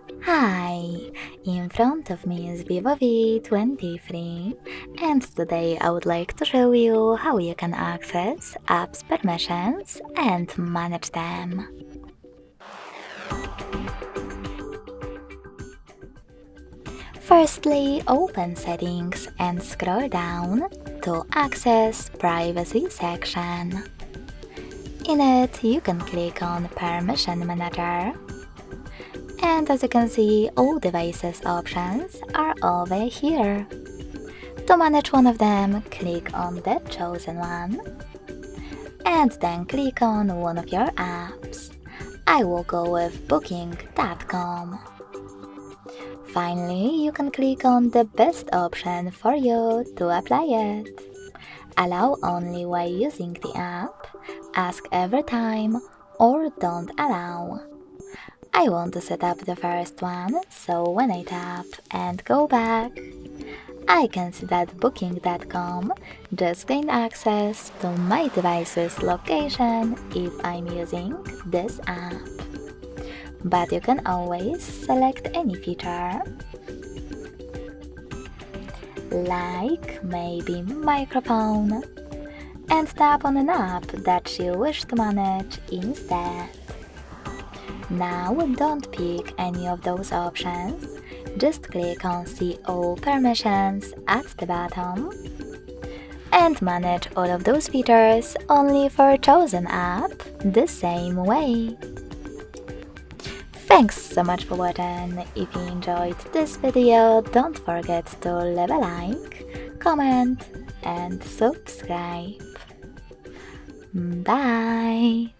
Hi, in front of me is VIVO V23 and today I would like to show you how you can access apps permissions and manage them. Firstly, open Settings and scroll down to access Privacy section. In it, you can click on Permission Manager. And as you can see, all devices options are over here. To manage one of them, click on the chosen one and then click on one of your apps. I will go with booking.com. Finally, you can click on the best option for you to apply it. Allow only while using the app, ask every time, or don't allow. I want to set up the first one, so when I tap and go back, I can see that booking.com just gained access to my device's location if I'm using this app. But you can always select any feature, like maybe microphone, and tap on an app that you wish to manage instead. Now don't pick any of those options, just click on See All Permissions at the bottom and manage all of those features only for a chosen app the same way. Thanks so much for watching. If you enjoyed this video, don't forget to leave a like, comment and subscribe. Bye!